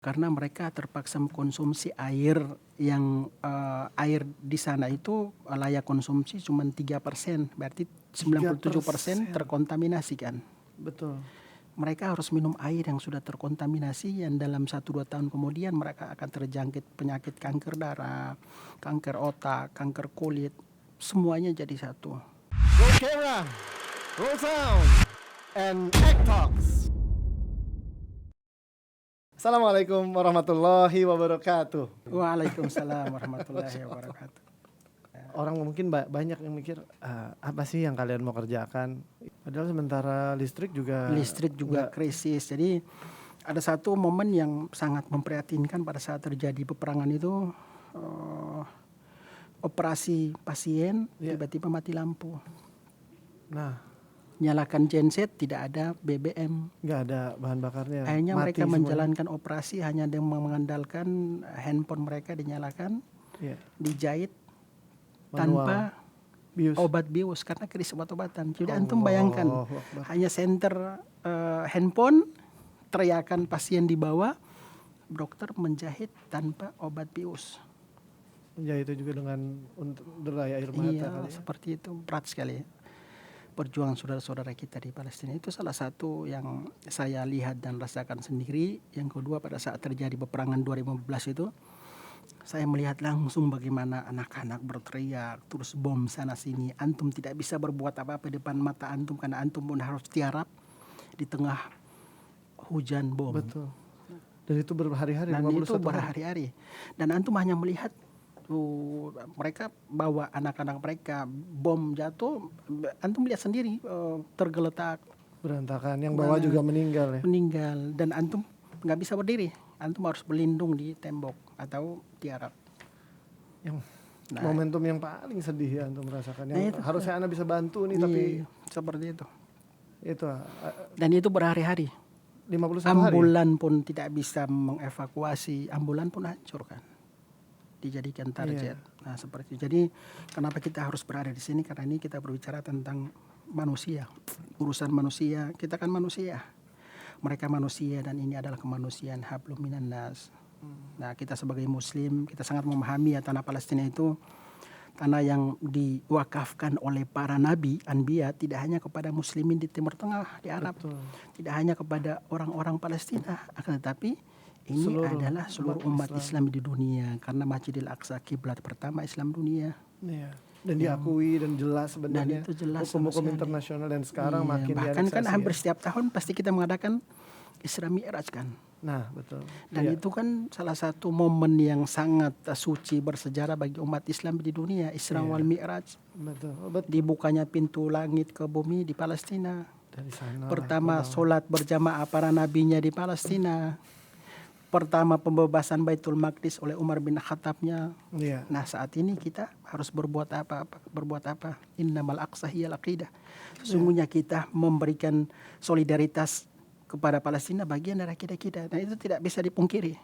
Karena mereka terpaksa mengkonsumsi air yang air di sana itu layak konsumsi cuma 3%, berarti 97% 3%. terkontaminasi kan. Betul. Mereka harus minum air yang sudah terkontaminasi, yang dalam 1-2 tahun kemudian mereka akan terjangkit penyakit kanker darah, kanker otak, kanker kulit, semuanya jadi satu. Roll camera, roll sound, and act talks. Assalamualaikum warahmatullahi wabarakatuh. Waalaikumsalam warahmatullahi wabarakatuh. Orang mungkin banyak yang mikir, apa sih yang kalian mau kerjakan? Padahal sementara listrik juga krisis. Jadi ada satu momen yang sangat memprihatinkan pada saat terjadi peperangan itu, operasi pasien tiba-tiba mati lampu. Nah, nyalakan genset, tidak ada BBM, nggak ada bahan bakarnya. akhirnya mati mereka semuanya. menjalankan operasi hanya dengan mengandalkan handphone mereka dinyalakan, dijahit Manual. tanpa Bius. obat bius karena krisis obat-obatan. Jadi antum bayangkan hanya senter handphone, teriakan pasien di bawah, dokter menjahit tanpa obat bius. Menjahit itu juga dengan derai air mata. Iya, seperti itu, berat sekali ya. Perjuangan saudara-saudara kita di Palestina itu salah satu yang saya lihat dan rasakan sendiri. Yang kedua, pada saat terjadi peperangan 2015 itu, saya melihat langsung bagaimana anak-anak berteriak, terus bom sana sini. Antum tidak bisa berbuat apa-apa di depan mata antum karena antum pun harus tiarap di tengah hujan bom. Betul. Dan itu berhari-hari. Dan itu berhari-hari. Dan antum hanya melihat mereka bawa anak-anak mereka, bom jatuh, antum lihat sendiri tergeletak, berantakan, yang bawa juga meninggal dan antum nggak bisa berdiri, antum harus berlindung di tembok atau tiarap. Momentum yang paling sedih ya antum merasakan, yang harusnya Anda bisa bantu nih, tapi seperti itu. Dan itu berhari-hari. 51 ambulan hari pun tidak bisa mengevakuasi, ambulan pun hancur kan, dijadikan target. Nah seperti itu. Jadi kenapa kita harus berada di sini? Karena ini kita berbicara tentang manusia, urusan manusia. Kita kan manusia, mereka manusia, dan ini adalah kemanusiaan, hablum minan nas. Nah kita sebagai muslim, kita sangat memahami ya, tanah Palestina itu tanah yang diwakafkan oleh para nabi, anbiya, tidak hanya kepada muslimin di Timur Tengah, di Arab. Betul. Tidak hanya kepada orang-orang Palestina, akan tetapi ini adalah seluruh umat Islam di dunia, karena Masjidil Aqsa kiblat pertama Islam dunia. Dan diakui dan jelas sebenarnya. Dan itu jelas hukum-hukum internasional, dan sekarang makin bahkan kan hampir setiap tahun pasti kita mengadakan Isra Mi'raj kan. Nah betul. Dan itu kan salah satu momen yang sangat suci bersejarah bagi umat Islam di dunia, Isra wal Mi'raj. Betul. Dibukanya pintu langit ke bumi di Palestina. Dari sana pertama sholat berjamaah para nabinya di Palestina. Pertama pembebasan Baitul Maqdis oleh Umar bin Khattabnya. Nah saat ini kita harus berbuat apa? Innamal aqsa hiyal aqidah. Sesungguhnya kita memberikan solidaritas kepada Palestina bagian dari akidah kita. Nah itu tidak bisa dipungkiri.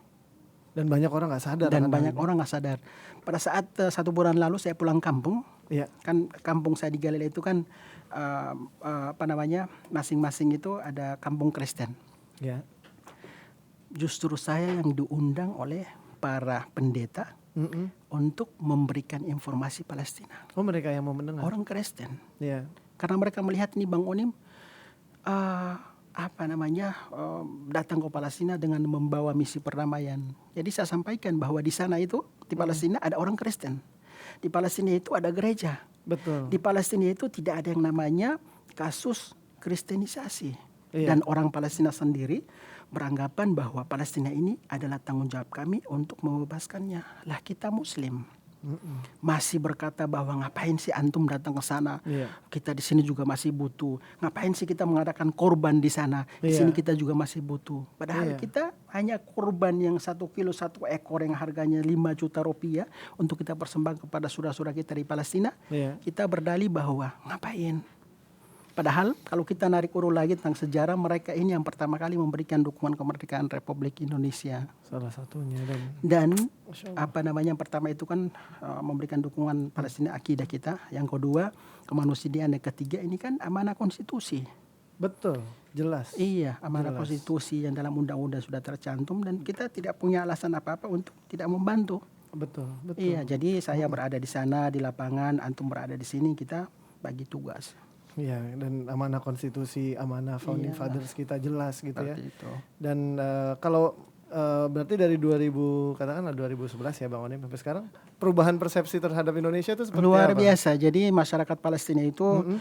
Dan banyak orang nggak sadar. Pada saat 1 bulan lalu saya pulang kampung, kan kampung saya di Galilea itu kan masing-masing itu ada kampung Kristen. Justru saya yang diundang oleh para pendeta untuk memberikan informasi Palestina. Oh, mereka yang mau mendengar? Orang Kristen. Karena mereka melihat nih Bang Onim datang ke Palestina dengan membawa misi perdamaian. Jadi saya sampaikan bahwa di sana itu, di Palestina ada orang Kristen. Di Palestina itu ada gereja. Betul. Di Palestina itu tidak ada yang namanya kasus kristenisasi. Dan orang Palestina sendiri beranggapan bahwa Palestina ini adalah tanggung jawab kami untuk membebaskannya. Lah kita muslim masih berkata bahwa ngapain sih antum datang ke sana? Kita di sini juga masih butuh. Ngapain sih kita mengadakan korban di sana? Di sini kita juga masih butuh. Padahal kita hanya korban yang 1 kilo 1 ekor yang harganya 5 juta rupiah untuk kita persembahkan kepada saudara-saudara kita di Palestina. Kita berdalih bahwa ngapain? Padahal kalau kita narik urut lagi tentang sejarah, mereka ini yang pertama kali memberikan dukungan kemerdekaan Republik Indonesia. Salah satunya. Dan yang pertama itu kan memberikan dukungan Palestina, akidah kita. Yang kedua kemanusiaan. Yang ketiga ini kan amanah konstitusi. Betul. Jelas. Iya, amanah Jelas. konstitusi yang dalam undang-undang sudah tercantum dan kita tidak punya alasan apa-apa untuk tidak membantu. Betul, betul. Iya, jadi saya berada di sana di lapangan, antum berada di sini, kita bagi tugas. Iya, dan amanah konstitusi, amanah founding Iya, fathers kita jelas gitu ya. seperti itu. Dan kalau berarti dari 2011 ya Bang Onim sampai sekarang perubahan persepsi terhadap Indonesia itu seperti Luar apa? biasa. Jadi masyarakat Palestina itu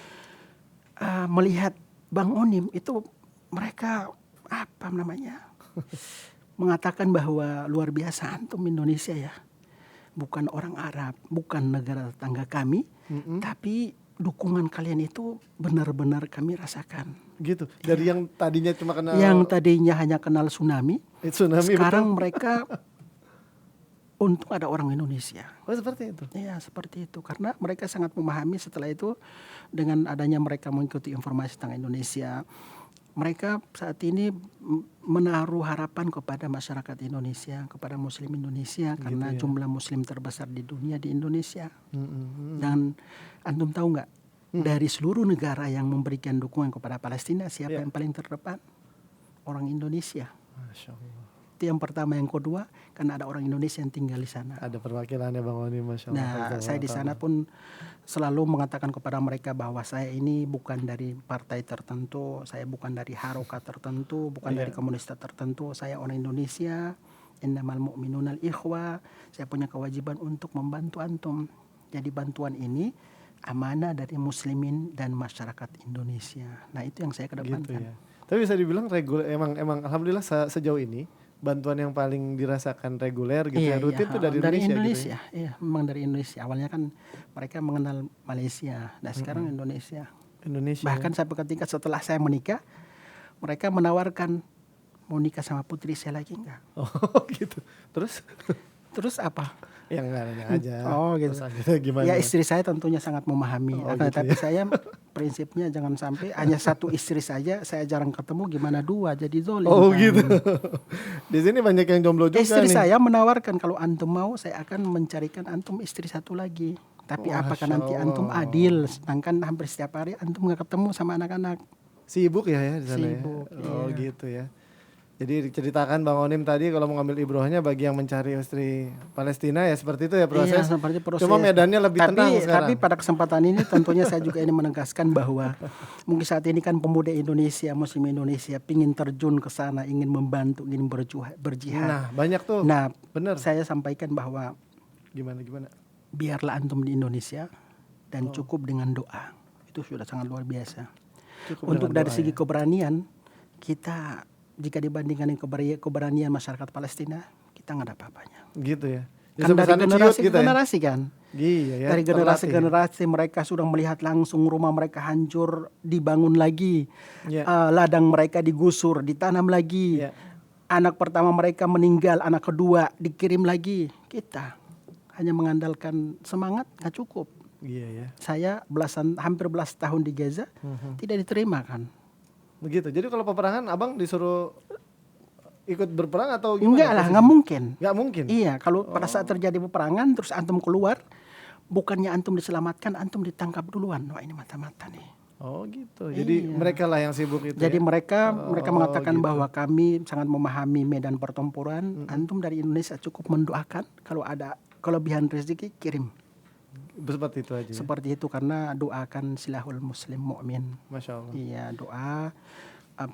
melihat Bang Onim itu mereka apa namanya mengatakan bahwa luar biasa antum Indonesia ya, bukan orang Arab, bukan negara tetangga kami, tapi dukungan kalian itu benar-benar kami rasakan. Gitu. Dari yang tadinya cuma kenal Yang tadinya hanya kenal tsunami, tsunami, sekarang betul. mereka untung ada orang Indonesia. Oh seperti itu. Ya seperti itu, karena mereka sangat memahami. Setelah itu dengan adanya mereka mengikuti informasi tentang Indonesia, mereka saat ini menaruh harapan kepada masyarakat Indonesia, kepada Muslim Indonesia, karena ya. jumlah Muslim terbesar di dunia di Indonesia. Dan antum tahu nggak, dari seluruh negara yang memberikan dukungan kepada Palestina, siapa yang paling terdepan? Orang Indonesia. Masya Allah. Itu yang pertama. Yang kedua, karena ada orang Indonesia yang tinggal di sana. Ada perwakilannya Bang Onim, Masya Allah. Nah, saya di sana pun selalu mengatakan kepada mereka bahwa saya ini bukan dari partai tertentu, saya bukan dari harokat tertentu, bukan dari komunis tertentu, saya orang Indonesia. Innamal mu'minunal ikhwa. Saya punya kewajiban untuk membantu antum. Jadi bantuan ini amanah dari muslimin dan masyarakat Indonesia. Nah, itu yang saya kedepankan. Gitu ya. Tapi bisa dibilang emang alhamdulillah sejauh ini bantuan yang paling dirasakan reguler gitu ya, rutin tuh dari Indonesia. Gitu ya? Iya, memang dari Indonesia. Awalnya kan mereka mengenal Malaysia, nah sekarang Indonesia. Bahkan sampai ketika setelah saya menikah, mereka menawarkan mau nikah sama putri saya lagi enggak? Oh gitu. Terus apa? Yang nanya aja. Oh gitu. Gimana? Ya istri saya tentunya sangat memahami. Tapi saya prinsipnya jangan sampai hanya satu istri saja. Saya jarang ketemu, gimana dua jadi zolim. Oh kan? Gitu. Di sini banyak yang jomblo juga. Istri saya menawarkan kalau antum mau, saya akan mencarikan antum istri satu lagi. Tapi apakah nanti antum adil? Sedangkan hampir setiap hari antum nggak ketemu sama anak-anak. Sibuk ya di sana. Sibuk, ya. Oh gitu ya. Jadi diceritakan Bang Onim tadi kalau mau ngambil ibrohnya bagi yang mencari istri Palestina ya seperti itu ya proses. Iya, seperti proses. Cuma medannya lebih tenang sekarang. Tapi pada kesempatan ini tentunya saya juga ini menegaskan bahwa mungkin saat ini kan pemuda Indonesia, Muslim Indonesia ingin terjun ke sana, ingin membantu, ingin berjihad. Nah banyak tuh. Nah bener. Saya sampaikan bahwa Gimana? Biarlah antum di Indonesia dan cukup dengan doa. Itu sudah sangat luar biasa. Untuk dari segi keberanian kita, jika dibandingkan dengan keberanian masyarakat Palestina, kita nggak ada apa-apanya. Gitu ya. Kan dari generasi ke gitu generasi kan. Iya ya. Dari generasi ke generasi mereka sudah melihat langsung rumah mereka hancur, dibangun lagi. Ladang mereka digusur, ditanam lagi. Anak pertama mereka meninggal, anak kedua dikirim lagi. Kita hanya mengandalkan semangat nggak cukup. Iya ya. Saya hampir belas tahun di Gaza, tidak diterima kan. Begitu. Jadi kalau peperangan abang disuruh ikut berperang atau gimana? Enggak lah, nggak mungkin. Nggak mungkin? Iya, kalau pada saat terjadi peperangan terus antum keluar, bukannya antum diselamatkan, antum ditangkap duluan. Wah ini mata-mata nih. Oh gitu. Jadi mereka lah yang sibuk itu. Jadi ya? mereka mengatakan gitu. bahwa kami sangat memahami medan pertempuran. Antum dari Indonesia cukup mendoakan, kalau ada kelebihan rezeki kirim. Seperti itu aja. Seperti itu, karena doakan silahul muslim mu'min. Masya Allah. Iya, doa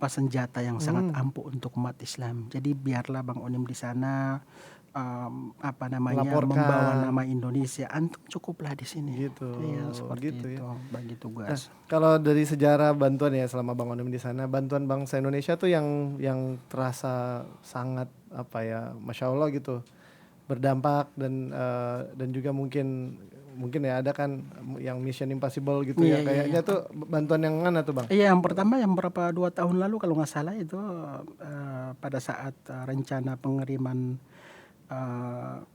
senjata yang sangat ampuh untuk umat Islam. Jadi biarlah Bang Onim di sana Melaporkan. membawa nama Indonesia. Antum cukuplah di sini. Gitu. Iya, seperti gitu itu. ya. Bagi tugas. Nah, kalau dari sejarah bantuan ya selama Bang Onim di sana, bantuan bangsa Indonesia tuh yang terasa sangat Masya Allah gitu, berdampak dan juga mungkin ya ada kan yang Mission Impossible gitu ya kayaknya tuh bantuan yang mana tuh Bang? Iya, yang pertama yang 2 tahun lalu kalau nggak salah itu pada saat rencana pengiriman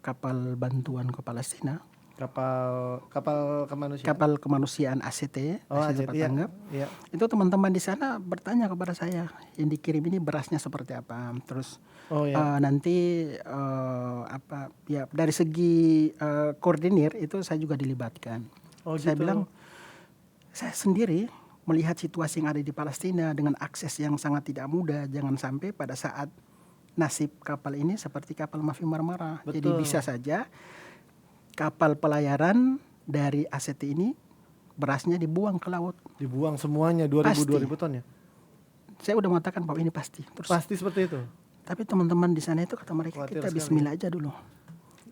kapal bantuan ke Palestina. Kapal kemanusiaan. Kapal kemanusiaan ACT, Asia Tanggap. Iya. Itu teman-teman di sana bertanya kepada saya, yang dikirim ini berasnya seperti apa. Terus nanti dari segi koordinir itu saya juga dilibatkan. Saya bilang saya sendiri melihat situasi yang ada di Palestina dengan akses yang sangat tidak mudah, jangan sampai pada saat nasib kapal ini seperti kapal Mafi Marmara. Jadi Betul. bisa saja kapal pelayaran dari ACT ini berasnya dibuang ke laut. Dibuang semuanya 2000 Pasti. ton ya. Saya udah mengatakan bahwa ini pasti. Terus, Pasti seperti itu. tapi teman-teman di sana itu kata mereka, Khawatir kita sekali. bismillah aja dulu.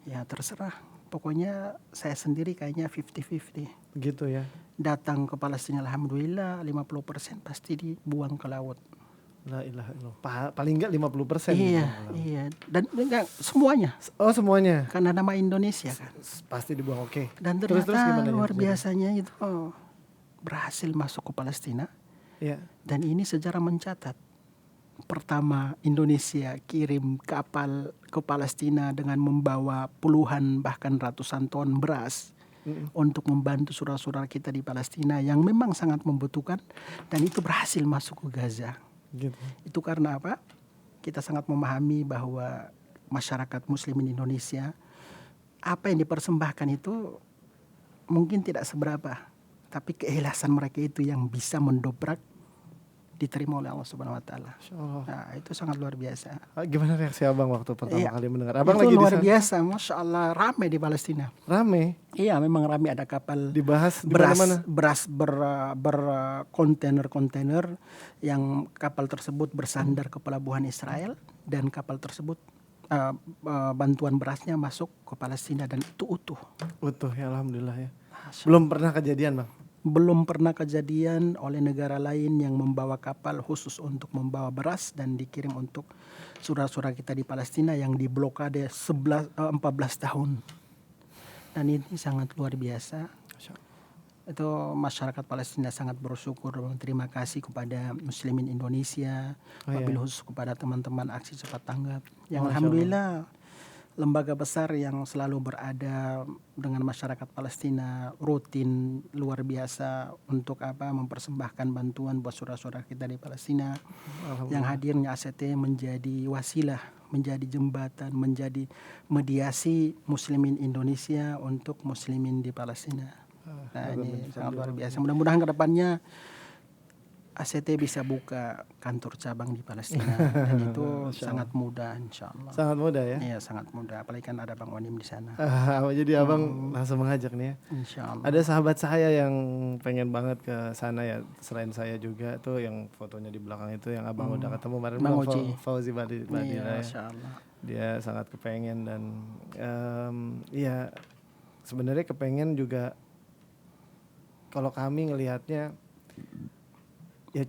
Ya terserah. Pokoknya saya sendiri kayaknya 50-50. Gitu ya. Datang ke Palestina alhamdulillah 50% pasti dibuang ke laut. La ilaha illallah. Paling enggak 50%. Iya, gitu. iya. Dan enggak semuanya Oh, semuanya. karena nama Indonesia kan. Pasti dibuang, oke. Dan Terus ternyata gimana luar yang terjadi? biasanya itu berhasil masuk ke Palestina. Iya. Dan ini sejarah mencatat. Pertama Indonesia kirim kapal ke Palestina dengan membawa puluhan bahkan ratusan ton beras untuk membantu saudara-saudara kita di Palestina yang memang sangat membutuhkan, dan itu berhasil masuk ke Gaza. Gitu. Itu karena apa? Kita sangat memahami bahwa masyarakat muslimin Indonesia, apa yang dipersembahkan itu mungkin tidak seberapa, tapi keikhlasan mereka itu yang bisa mendobrak diterima oleh Allah Subhanahu wa taala. Insyaallah. Nah, itu sangat luar biasa. Gimana reaksi Abang waktu pertama Iya. kali mendengar? Abang Itu lagi luar di sana. biasa, Masya Allah, ramai di Palestina. Rame. Iya, memang ramai, ada kapal Dibahas di beras, mana-mana. beras berkontainer-kontainer yang kapal tersebut bersandar ke pelabuhan Israel, dan kapal tersebut bantuan berasnya masuk ke Palestina dan itu utuh. Utuh ya, alhamdulillah ya. Masya Belum pernah kejadian, Bang. Belum pernah kejadian oleh negara lain yang membawa kapal khusus untuk membawa beras dan dikirim untuk saudara-saudara kita di Palestina yang diblokade 14 tahun. Dan ini sangat luar biasa. Itu masyarakat Palestina sangat bersyukur dan berterima kasih kepada muslimin Indonesia, wabil khusus kepada teman-teman aksi cepat tanggap yang alhamdulillah lembaga besar yang selalu berada dengan masyarakat Palestina rutin luar biasa untuk mempersembahkan bantuan buat saudara-saudara kita di Palestina. Yang hadirnya ACT menjadi wasilah, menjadi jembatan, menjadi mediasi muslimin Indonesia untuk muslimin di Palestina. Nah, ini sangat luar biasa. Mudah-mudahan ke depannya ACT bisa buka kantor cabang di Palestina dan itu sangat mudah insya Allah. Sangat mudah ya. Iya, sangat mudah. Apalagi kan ada Bang Onim di sana. Jadi Abang langsung mengajak nih ya. Insya Allah. Ada sahabat saya yang pengen banget ke sana ya, selain saya juga tuh, yang fotonya di belakang itu yang Abang udah ketemu kemarin, Bang Bang Oji. Fauzi Badila Iya, ya. Masya Allah. Dia sangat kepengen dan ya sebenarnya kepengen juga. Kalau kami ngelihatnya ya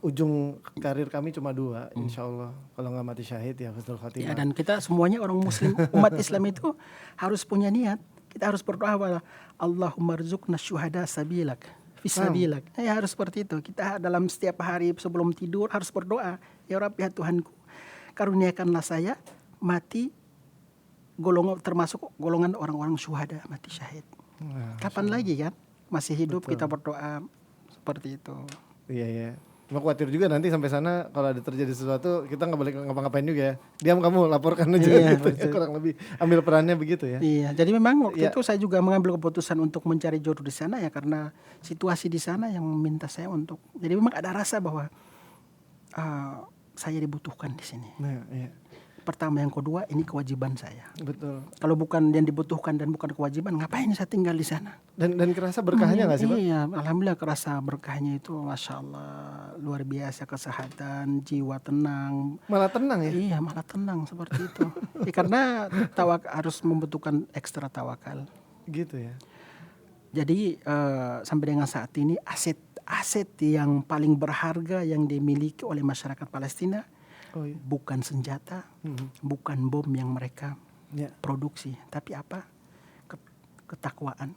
ujung karir kami cuma 2, insya Allah. Kalau nggak mati syahid ya husnul Ya, khotimah. dan kita semuanya orang muslim, umat Islam itu harus punya niat. Kita harus berdoa bahwa Allahumma rzuqna syuhada sabilak, fisabilak. Ya harus seperti itu. Kita dalam setiap hari sebelum tidur harus berdoa, ya Rabbi, ya Tuhanku, karuniakanlah saya mati termasuk golongan orang-orang syuhada, mati syahid. Nah, Kapan lagi kan? Masih hidup kita berdoa seperti itu. iya ya. Cuma khawatir juga nanti sampai sana kalau ada terjadi sesuatu kita nggak boleh ngapa-ngapain juga ya. Diam, kamu laporkan aja Iya, gitu ya, kurang lebih ambil perannya begitu ya. Iya, jadi memang waktu itu saya juga mengambil keputusan untuk mencari jodoh di sana ya karena situasi di sana yang meminta saya untuk. Jadi memang ada rasa bahwa saya dibutuhkan di sini. Nah, iya. Pertama, yang kedua ini kewajiban saya. Betul. Kalau bukan yang dibutuhkan dan bukan kewajiban, ngapain saya tinggal di sana? Dan kerasa berkahnya nggak sih, Pak? Iya, alhamdulillah kerasa berkahnya itu, masya Allah, luar biasa, kesehatan, jiwa tenang. Malah tenang ya. Iya, malah tenang seperti itu. Ya, karena harus membutuhkan ekstra tawakal. Gitu ya. Jadi sampai dengan saat ini aset yang paling berharga yang dimiliki oleh masyarakat Palestina bukan senjata, bukan bom yang mereka produksi, tapi apa? Ketakwaan,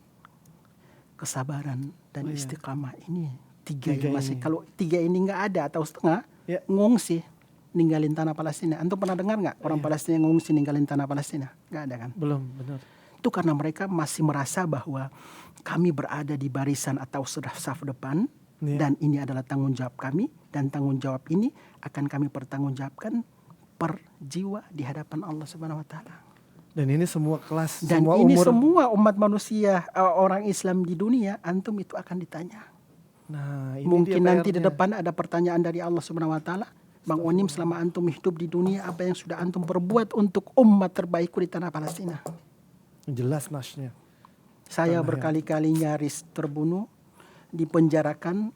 kesabaran, dan istiqamah. Ini tiga yang masih. Kalau 3 ini nggak ada atau setengah, ngungsi ninggalin tanah Palestina. Antum pernah dengar nggak orang Palestina ngungsi ninggalin tanah Palestina? Nggak ada kan? Belum, benar. Itu karena mereka masih merasa bahwa kami berada di barisan atau saf depan, dan ini adalah tanggung jawab kami, dan tanggung jawab ini akan kami pertanggungjawabkan per jiwa di hadapan Allah Subhanahu wa taala. Dan ini semua kelas, dan semua ini umur. semua umat manusia, orang Islam di dunia, antum itu akan ditanya. Nah, ini Mungkin dia nanti di PR-nya. depan ada pertanyaan dari Allah Subhanahu wa taala. Bang Onim, selama antum hidup di dunia, apa yang sudah antum perbuat untuk umat terbaikku di tanah Palestina? Jelas nasnya. Saya Tanah yang- berkali-kali nyaris terbunuh, dipenjarakan.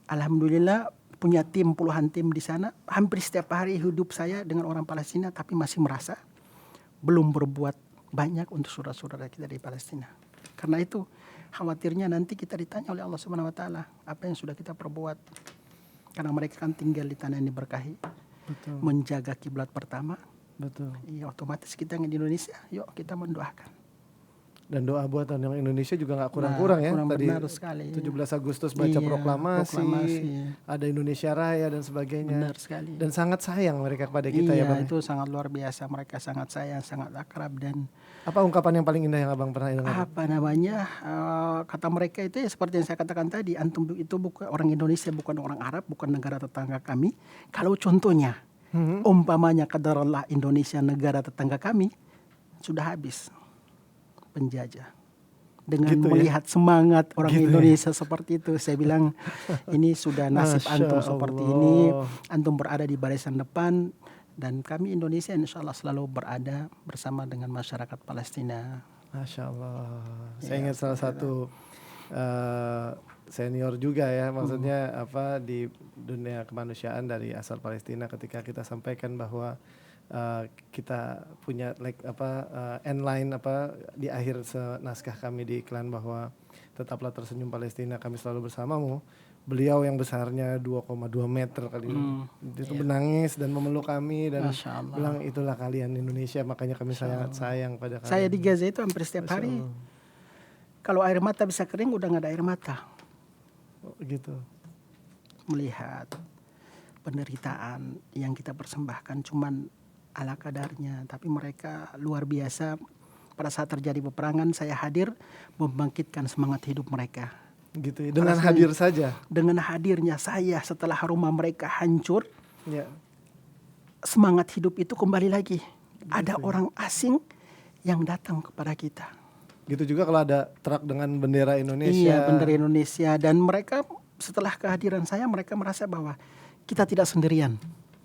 Alhamdulillah punya tim, puluhan tim di sana. Hampir setiap hari hidup saya dengan orang Palestina, tapi masih merasa belum berbuat banyak untuk saudara-saudara kita di Palestina. Karena itu khawatirnya nanti kita ditanya oleh Allah Subhanahu wa taala apa yang sudah kita perbuat. Karena mereka kan tinggal di tanah yang diberkahi, Betul. menjaga kiblat pertama. Betul. Ya otomatis kita yang di Indonesia, yuk kita mendoakan. Dan doa buat orang Indonesia juga nggak kurang-kurang ya. kurang Tadi benar sekali. 17 Agustus baca Iya, proklamasi, proklamasi. ada Indonesia Raya dan sebagainya. Benar sekali. Dan sangat sayang mereka kepada kita ya Iya, Bang. itu sangat luar biasa. Mereka sangat sayang, sangat akrab dan Apa ungkapan yang paling indah yang Abang pernah dengar? apa namanya kata mereka itu ya seperti yang saya katakan tadi, antum itu bukan orang Indonesia, bukan orang Arab, bukan negara tetangga kami. Kalau contohnya umpamanya qadarullah Indonesia negara tetangga kami, sudah habis penjajah. Dengan Gitu ya? melihat semangat orang Gitu ya? Indonesia seperti itu, saya bilang ini sudah nasib Masya antum seperti Allah. ini. Antum berada di barisan depan dan kami Indonesia insya Allah selalu berada bersama dengan masyarakat Palestina. Masya Allah. Saya Ya, ingat salah satu senior juga ya, maksudnya apa di dunia kemanusiaan dari asal Palestina, ketika kita sampaikan bahwa kita punya end line di akhir naskah kami di iklan bahwa tetaplah tersenyum Palestina, kami selalu bersamamu. Beliau yang besarnya 2,2 meter kali itu menangis dan memeluk kami dan Masya Allah. bilang itulah kalian Indonesia, makanya kami sangat sayang pada kalian. Saya di Gaza itu hampir setiap Masya hari Allah. kalau air mata bisa kering udah nggak ada air mata. Oh, gitu. Melihat penderitaan yang kita persembahkan cuman ala kadarnya, tapi mereka luar biasa. Pada saat terjadi peperangan saya hadir membangkitkan semangat hidup mereka. Gitu ya. Dengan Rasanya- hadir saja. Dengan hadirnya saya setelah rumah mereka hancur, Ya. semangat hidup itu kembali lagi. Ada orang asing yang datang kepada kita. Gitu juga kalau ada truk dengan bendera Indonesia. Iya, bendera Indonesia, dan mereka setelah kehadiran saya mereka merasa bahwa kita tidak sendirian.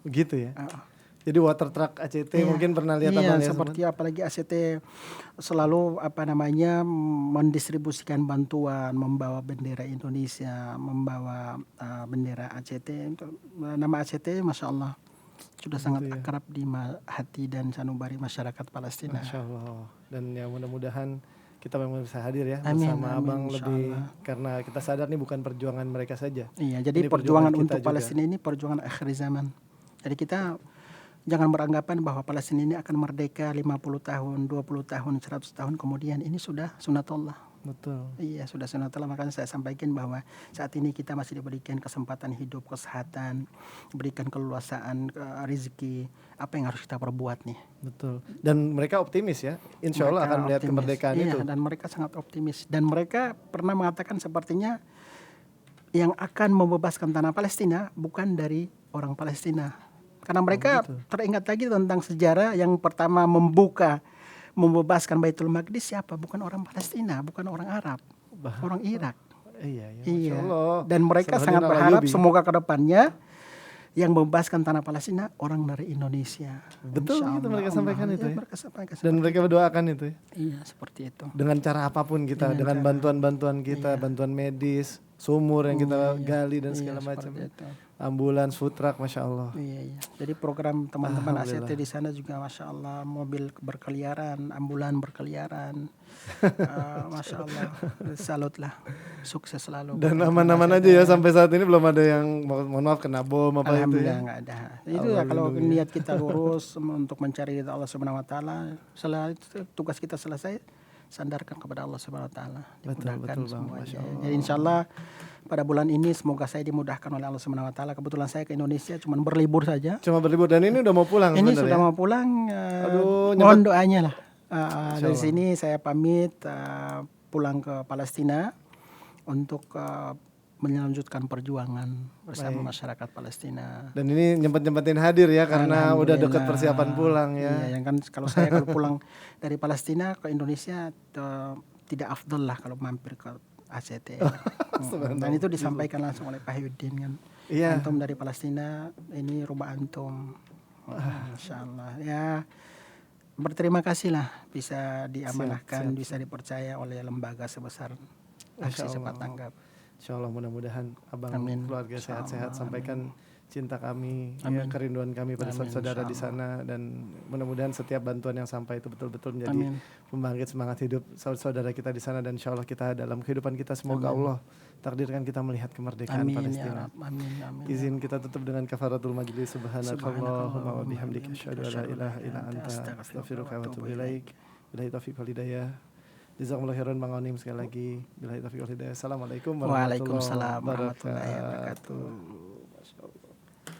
Gitu ya. Uh, Jadi water truck ACT Iya, mungkin pernah lihat iya, Abang ya. seperti apalagi ACT selalu mendistribusikan bantuan, membawa bendera Indonesia, membawa bendera ACT. Nama ACT Masya Allah sudah sangat ya. akrab di hati dan sanubari masyarakat Palestina. Masya Allah. Dan ya mudah-mudahan kita memang bisa hadir ya Amin, bersama amin, Abang insya lebih, Allah. karena kita sadar nih bukan perjuangan mereka saja. Iya, jadi Ini perjuangan kita untuk juga. Palestina ini perjuangan akhir zaman. Jadi kita jangan beranggapan bahwa Palestina ini akan merdeka 50 tahun, 20 tahun, 100 tahun kemudian. Ini sudah sunatullah. Betul. Iya, sudah sunatullah. Makanya saya sampaikan bahwa saat ini kita masih diberikan kesempatan hidup, kesehatan, diberikan keleluasaan, rezeki. Apa yang harus kita perbuat nih? Betul. Dan mereka optimis ya. Insya Allah Mereka akan melihat optimis. kemerdekaan Iya, itu. dan mereka sangat optimis. Dan mereka pernah mengatakan sepertinya yang akan membebaskan tanah Palestina bukan dari orang Palestina. Karena mereka teringat lagi tentang sejarah yang pertama membebaskan Baitul Maqdis siapa? Bukan orang Palestina, bukan orang Arab, orang Irak. Iya, ya, Masya Iya. Allah. Dan mereka Salahuddin sangat berharap Al-Ayyubi. semoga ke depannya yang membebaskan tanah Palestina orang dari Indonesia. Betul Insya gitu Allah, mereka sampaikan Allah. itu Iya, ya. mereka sampaikan Dan mereka berdoakan itu ya. iya, seperti itu. Dengan cara apapun kita, dengan bantuan-bantuan kita, bantuan medis, sumur yang kita gali dan segala Iya, macam. seperti itu. Ambulans, food truck, Masya Allah. Iya, iya. Jadi program teman-teman Alhamdulillah. ACT di sana juga Masya Allah, mobil berkeliaran, ambulan berkeliaran. Masya Allah, salut lah, sukses selalu. Dan buat aman-aman teman-teman aja ya ACT. sampai saat ini belum ada yang mohon maaf kena bom apa itu Alhamdulillah ya. nggak ada. Itu ya kalau niat kita lurus untuk mencari ridha Allah Subhanahu Wa Taala, setelah itu tugas kita selesai, sandarkan kepada Allah Subhanahu Wa Taala. Betul, Dimudahkan betul, Bang. semuanya. Masya Allah. Jadi Insya Allah pada bulan ini semoga saya dimudahkan oleh Allah Subhanahu Wa Taala. Kebetulan saya ke Indonesia cuma berlibur saja. Cuma berlibur dan ini udah mau pulang Ini sebenarnya sudah ya? mau pulang. Aduh, Mohon doanya lah. Dari Allah. sini saya pamit pulang ke Palestina untuk melanjutkan perjuangan bersama masyarakat Palestina. Dan ini nyempet-nyempetin hadir ya karena udah deket Alhamdulillah. persiapan pulang ya. Iya, yang kan kalau saya kalau pulang dari Palestina ke Indonesia tidak afdol lah kalau mampir ke ACT. Dan itu disampaikan langsung oleh Pak Hyudin kan. Iya. Antum dari Palestina, ini rumah antum. Masya Allah. Ya, berterima kasih lah bisa diamanahkan, bisa dipercaya oleh lembaga sebesar Aksi Cepat Tanggap. Insya Allah mudah-mudahan abang Amin. keluarga Insya sehat-sehat. Allah, Sampaikan cinta kami, ya, Amin. kerinduan kami pada Amin, saudara di insya sana, dan mudah-mudahan setiap bantuan yang sampai itu betul-betul menjadi Amin. pembangkit semangat hidup saudara kita di sana, dan insya Allah kita dalam kehidupan kita semoga Allah takdirkan kita melihat kemerdekaan Amin ya Palestina. Rab. Amin. Amin. Izin kita tutup dengan kafaratul majlis. Subhanakallahumma wa bihamdika asyhadu an la ilaha illa anta astaghfiruka wa atubu ilaik. Billahi taufiq wal hidayah. Jazakumullah khairan Bang Onim sekali lagi. Billahi taufiq wal hidayah. Assalamualaikum Waalaikumsalam warahmatullahi wabarakatuh.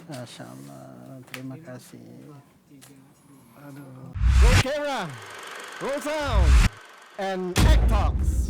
Masya Allah. Terima kasih. Roll camera, roll sound, and act talks.